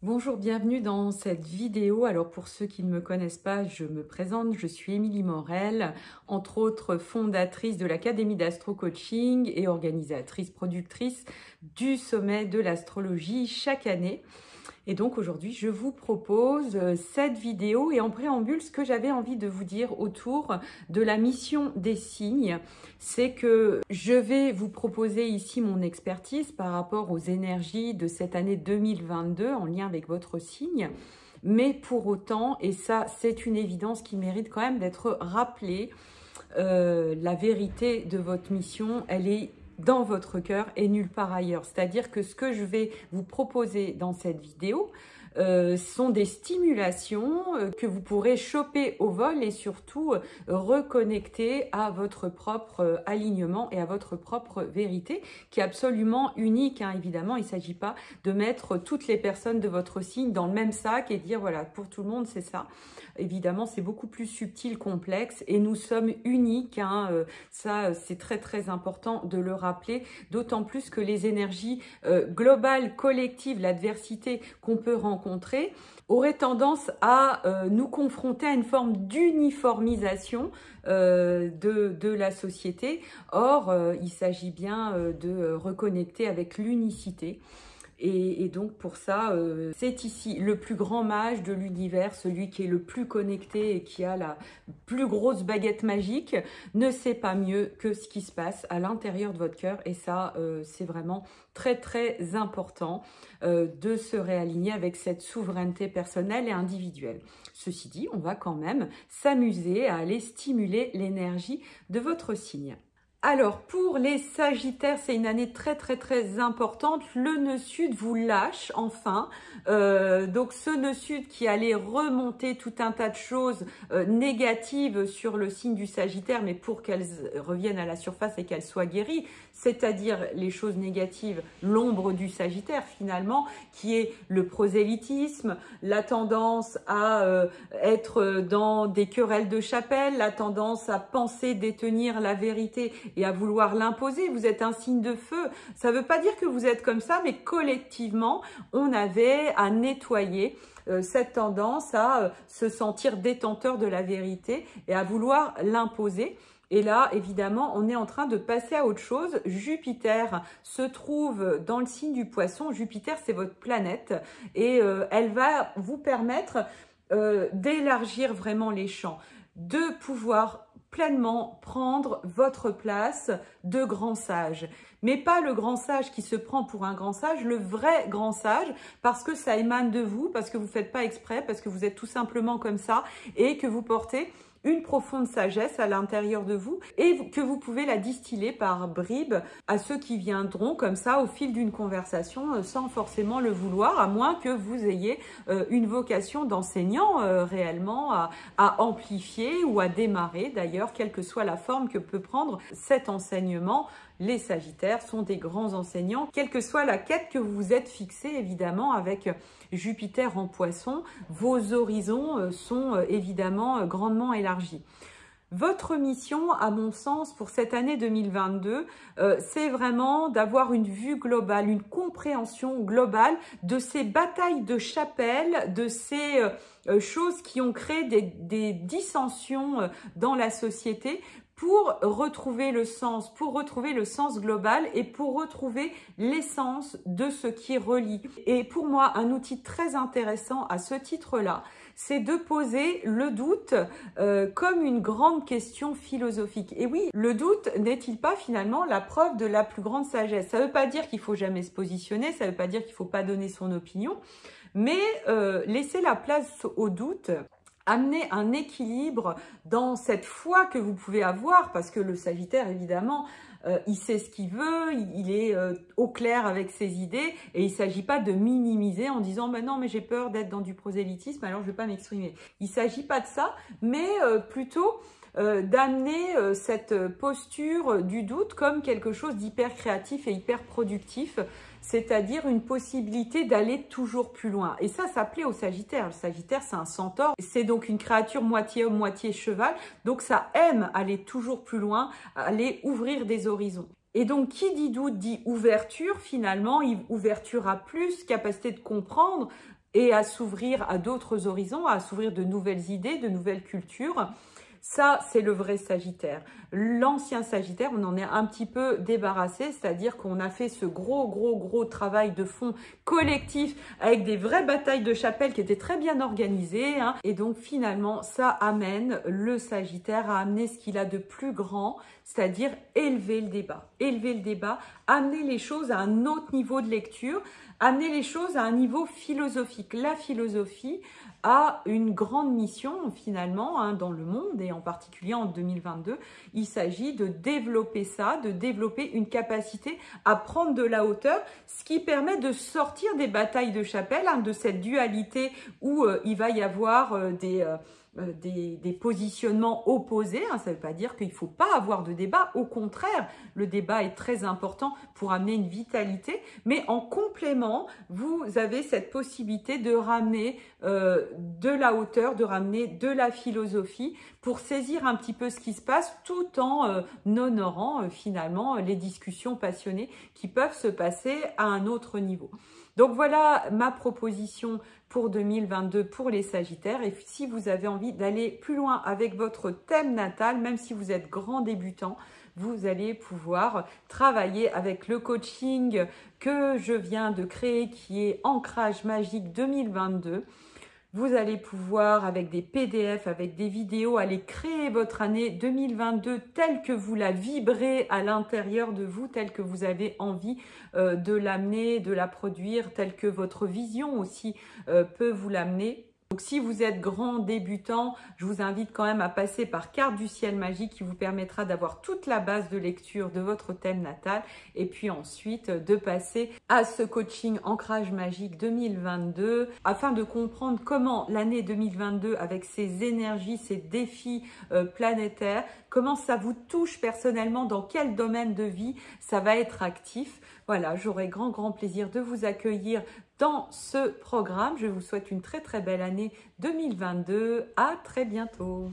Bonjour, bienvenue dans cette vidéo. Alors pour ceux qui ne me connaissent pas, je me présente, je suis Émilie Morel, entre autres fondatrice de l'Académie d'Astro Coaching et organisatrice, productrice du sommet de l'astrologie chaque année. Et donc aujourd'hui, je vous propose cette vidéo et en préambule, ce que j'avais envie de vous dire autour de la mission des signes, c'est que je vais vous proposer ici mon expertise par rapport aux énergies de cette année 2022 en lien avec votre signe. Mais pour autant, et ça c'est une évidence qui mérite quand même d'être rappelée, la vérité de votre mission, elle est dans votre cœur et nulle part ailleurs. C'est-à-dire que ce que je vais vous proposer dans cette vidéo sont des stimulations que vous pourrez choper au vol et surtout reconnecter à votre propre alignement et à votre propre vérité qui est absolument unique. Évidemment, il ne s'agit pas de mettre toutes les personnes de votre signe dans le même sac et dire voilà, pour tout le monde c'est ça. Évidemment, c'est beaucoup plus subtil, complexe et nous sommes uniques. Ça, c'est très très important de le rappeler, d'autant plus que les énergies globales, collectives, l'adversité qu'on peut rencontrer aurait tendance à nous confronter à une forme d'uniformisation de la société. Or, il s'agit bien de reconnecter avec l'unicité. Et donc pour ça, c'est ici le plus grand mage de l'univers, celui qui est le plus connecté et qui a la plus grosse baguette magique, ne sait pas mieux que ce qui se passe à l'intérieur de votre cœur. Et ça, c'est vraiment très très important de se réaligner avec cette souveraineté personnelle et individuelle. Ceci dit, on va quand même s'amuser à aller stimuler l'énergie de votre signe. Alors, pour les Sagittaires, c'est une année très très très importante. Le nœud sud vous lâche enfin. Donc ce nœud sud qui allait remonter tout un tas de choses négatives sur le signe du Sagittaire, mais pour qu'elles reviennent à la surface et qu'elles soient guéries, c'est-à-dire les choses négatives, l'ombre du Sagittaire finalement, qui est le prosélytisme, la tendance à être dans des querelles de chapelle, la tendance à penser détenir la vérité et à vouloir l'imposer. Vous êtes un signe de feu. Ça ne veut pas dire que vous êtes comme ça, mais collectivement, on avait à nettoyer cette tendance à se sentir détenteur de la vérité et à vouloir l'imposer. Et là, évidemment, on est en train de passer à autre chose. Jupiter se trouve dans le signe du Poisson. Jupiter, c'est votre planète et elle va vous permettre d'élargir vraiment les champs, de pouvoir pleinement prendre votre place de grand sage. Mais pas le grand sage qui se prend pour un grand sage, le vrai grand sage, parce que ça émane de vous, parce que vous ne faites pas exprès, parce que vous êtes tout simplement comme ça et que vous portez une profonde sagesse à l'intérieur de vous et que vous pouvez la distiller par bribes à ceux qui viendront comme ça au fil d'une conversation sans forcément le vouloir, à moins que vous ayez une vocation d'enseignant réellement à amplifier ou à démarrer d'ailleurs, quelle que soit la forme que peut prendre cet enseignement. Les Sagittaires sont des grands enseignants, quelle que soit la quête que vous vous êtes fixée, évidemment, avec Jupiter en Poisson, vos horizons sont évidemment grandement élargis. Votre mission, à mon sens, pour cette année 2022, c'est vraiment d'avoir une vue globale, une compréhension globale de ces batailles de chapelle, de ces choses qui ont créé des dissensions dans la société, pour retrouver le sens global et pour retrouver l'essence de ce qui relie. Et pour moi, un outil très intéressant à ce titre-là, c'est de poser le doute comme une grande question philosophique. Et oui, le doute n'est-il pas finalement la preuve de la plus grande sagesse? Ça ne veut pas dire qu'il faut jamais se positionner, ça ne veut pas dire qu'il ne faut pas donner son opinion, mais laisser la place au doute, amener un équilibre dans cette foi que vous pouvez avoir, parce que le Sagittaire, évidemment, il sait ce qu'il veut, il est au clair avec ses idées, et il ne s'agit pas de minimiser en disant bah non, mais j'ai peur d'être dans du prosélytisme, alors je ne vais pas m'exprimer. Il ne s'agit pas de ça, mais plutôt d'amener cette posture du doute comme quelque chose d'hyper créatif et hyper productif, c'est-à-dire une possibilité d'aller toujours plus loin. Et ça plaît au Sagittaire. Le Sagittaire, c'est un centaure, c'est donc une créature moitié homme, moitié cheval, donc ça aime aller toujours plus loin, aller ouvrir des horizons. Et donc, qui dit doute dit ouverture, finalement, ouverture à plus, capacité de comprendre, et à s'ouvrir à d'autres horizons, à s'ouvrir de nouvelles idées, de nouvelles cultures. Ça, c'est le vrai Sagittaire. L'ancien Sagittaire, on en est un petit peu débarrassé, c'est-à-dire qu'on a fait ce gros travail de fond collectif avec des vraies batailles de chapelle qui étaient très bien organisées. Hein. Et donc, finalement, ça amène le Sagittaire à amener ce qu'il a de plus grand, c'est-à-dire élever le débat. Élever le débat, amener les choses à un autre niveau de lecture, amener les choses à un niveau philosophique. La philosophie a une grande mission finalement hein, dans le monde et en particulier en 2022. Il s'agit de développer ça, de développer une capacité à prendre de la hauteur, ce qui permet de sortir des batailles de chapelle, hein, de cette dualité où il va y avoir des positionnements opposés. Hein. Ça ne veut pas dire qu'il ne faut pas avoir de débat. Au contraire, le débat est très important pour amener une vitalité. Mais en complément, vous avez cette possibilité de ramener de la hauteur, de ramener de la philosophie pour saisir un petit peu ce qui se passe tout en honorant finalement les discussions passionnées qui peuvent se passer à un autre niveau. Donc voilà ma proposition pour 2022 pour les Sagittaires. Et si vous avez envie d'aller plus loin avec votre thème natal, même si vous êtes grand débutant, vous allez pouvoir travailler avec le coaching que je viens de créer qui est Ancrage Magique 2022. Vous allez pouvoir, avec des PDF, avec des vidéos, aller créer votre année 2022 telle que vous la vibrez à l'intérieur de vous, telle que vous avez envie de l'amener, de la produire, telle que votre vision aussi peut vous l'amener. Donc, si vous êtes grand débutant, je vous invite quand même à passer par Carte du ciel magique qui vous permettra d'avoir toute la base de lecture de votre thème natal et puis ensuite de passer à ce coaching Ancrage Magique 2022 afin de comprendre comment l'année 2022 avec ses énergies, ses défis planétaires, comment ça vous touche personnellement, dans quel domaine de vie ça va être actif. Voilà, j'aurai grand plaisir de vous accueillir dans ce programme. Je vous souhaite une très belle année 2022. À très bientôt.